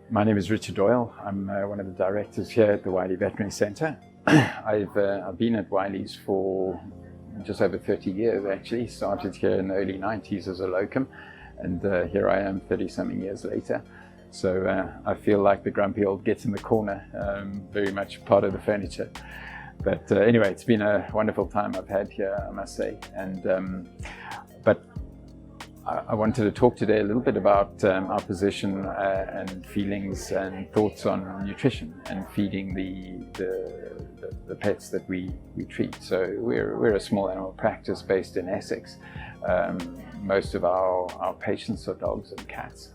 My name is Richard Doyle. I'm one of the directors here at the Wiley Veterinary Centre. I've been at Wiley's for just over 30 years actually. Started here in the early 90s as a locum, and here I am 30-something years later. So I feel like the grumpy old gets in the corner, very much part of the furniture. But anyway, it's been a wonderful time I've had here, I must say. And but I wanted to talk today a little bit about our position and feelings and thoughts on nutrition and feeding the pets that we treat. So we're a small animal practice based in Essex. Most of our patients are dogs and cats.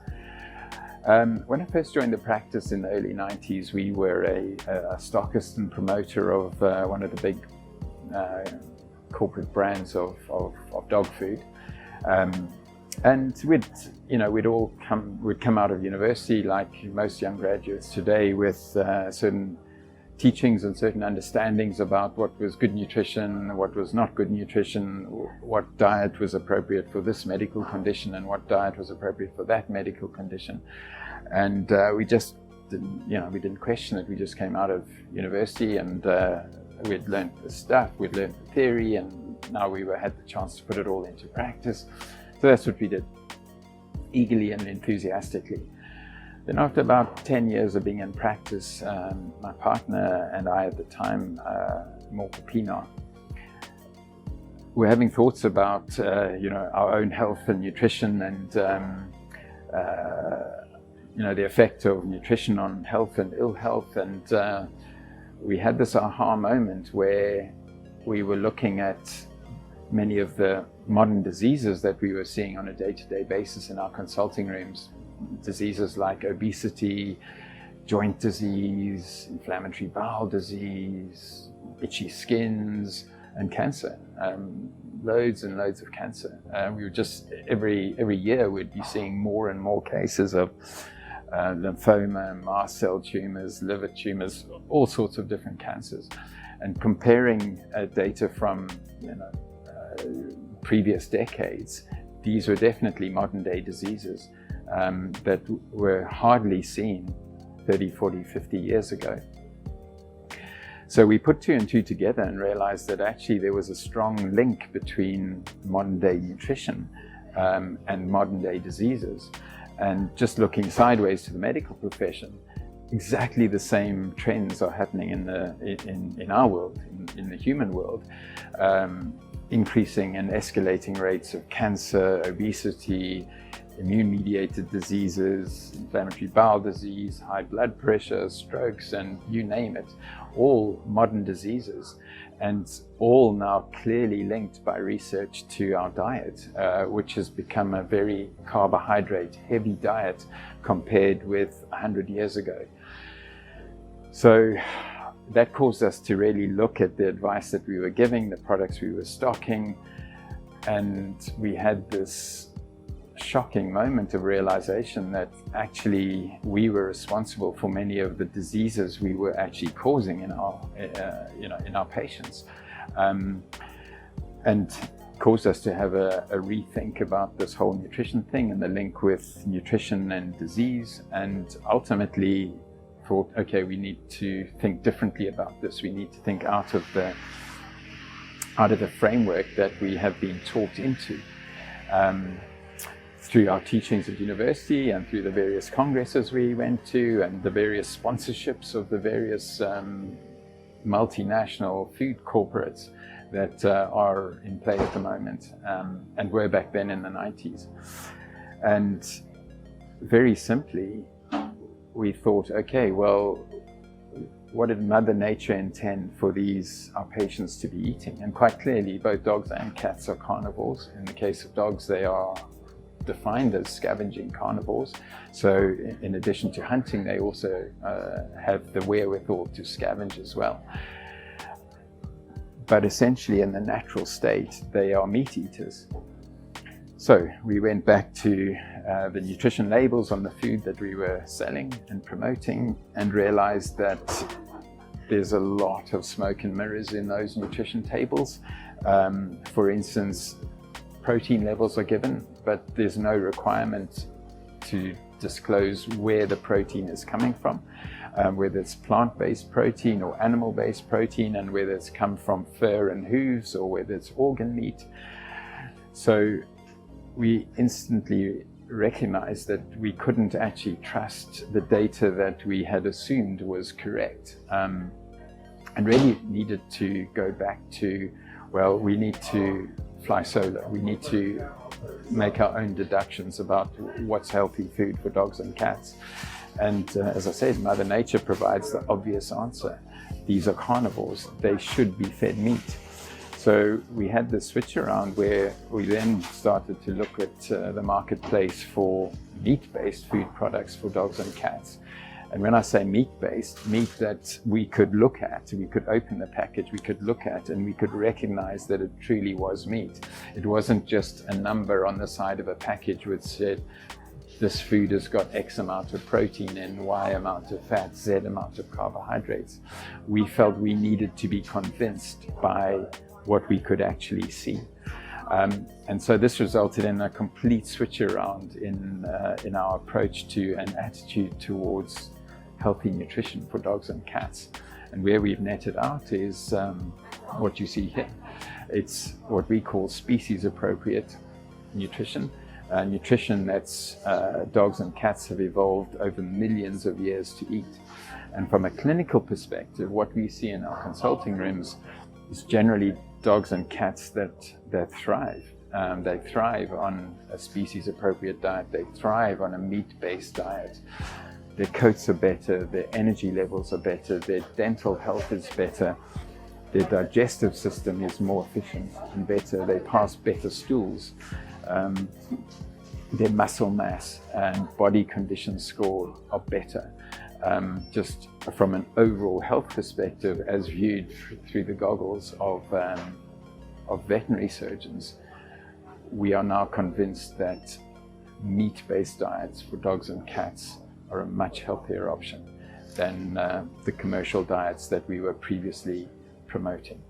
When I first joined the practice in the early 90s, we were a stockist and promoter of one of the big corporate brands of dog food. And we'd come out of university like most young graduates today with certain teachings and certain understandings about what was good nutrition, what was not good nutrition, what diet was appropriate for this medical condition and what diet was appropriate for that medical condition. And we just didn't question it. We just came out of university and we'd learned the stuff, we'd learned the theory, and now we had the chance to put it all into practice. So that's what we did, eagerly and enthusiastically. Then after about 10 years of being in practice, my partner and I at the time, Morka Pienaar, were having thoughts about our own health and nutrition and the effect of nutrition on health and ill health. And we had this aha moment where we were looking at many of the modern diseases that we were seeing on a day-to-day basis in our consulting rooms. Diseases like obesity, joint disease, inflammatory bowel disease, itchy skins, and cancer. Loads and loads of cancer. We were just, every year we'd be seeing more and more cases of lymphoma, mast cell tumors, liver tumors, all sorts of different cancers. And comparing data from previous decades, these were definitely modern day diseases that were hardly seen 30, 40, 50 years ago. So we put two and two together and realized that actually there was a strong link between modern day nutrition and modern day diseases. And just looking sideways to the medical profession, exactly the same trends are happening in our world, in the human world. Increasing and escalating rates of cancer, obesity, immune-mediated diseases, inflammatory bowel disease, high blood pressure, strokes, and you name it, all modern diseases, and all now clearly linked by research to our diet, which has become a very carbohydrate-heavy diet compared with 100 years ago. So that caused us to really look at the advice that we were giving, the products we were stocking, and we had this shocking moment of realization that actually we were responsible for many of the diseases we were actually causing in our patients, and caused us to have a rethink about this whole nutrition thing and the link with nutrition and disease, and ultimately thought, okay, we need to think differently about this. We need to think out of the framework that we have been taught into through our teachings at university and through the various congresses we went to and the various sponsorships of the various multinational food corporates that are in play at the moment and were back then in the 90s. And very simply, we thought, okay, well, what did Mother Nature intend for our patients to be eating? And quite clearly, both dogs and cats are carnivores. In the case of dogs, they are defined as scavenging carnivores. So in addition to hunting, they also have the wherewithal to scavenge as well. But essentially, in the natural state, they are meat eaters. So we went back to the nutrition labels on the food that we were selling and promoting and realized that there's a lot of smoke and mirrors in those nutrition tables. For instance, protein levels are given, but there's no requirement to disclose where the protein is coming from, whether it's plant-based protein or animal-based protein, and whether it's come from fur and hooves or whether it's organ meat. So we instantly recognized that we couldn't actually trust the data that we had assumed was correct, and really needed to go back to, well, we need to fly solo. We need to make our own deductions about what's healthy food for dogs and cats. And as I said, Mother Nature provides the obvious answer. These are carnivores. They should be fed meat. So we had this switch around where we then started to look at the marketplace for meat-based food products for dogs and cats. And when I say meat-based, meat that we could look at, we could open the package, we could look at, and we could recognize that it truly was meat. It wasn't just a number on the side of a package which said, this food has got X amount of protein and Y amount of fat, Z amount of carbohydrates. We felt we needed to be convinced by what we could actually see. And so this resulted in a complete switch around in our approach to an attitude towards healthy nutrition for dogs and cats. And where we've netted out is what you see here. It's what we call species appropriate nutrition. Nutrition that's dogs and cats have evolved over millions of years to eat. And from a clinical perspective, what we see in our consulting rooms is generally dogs and cats that thrive. They thrive on a species appropriate diet. They thrive on a meat-based diet. Their coats are better, their energy levels are better, their dental health is better, their digestive system is more efficient and better, they pass better stools, their muscle mass and body condition score are better. Just from an overall health perspective, as viewed through the goggles of veterinary surgeons, we are now convinced that meat-based diets for dogs and cats are a much healthier option than the commercial diets that we were previously promoting.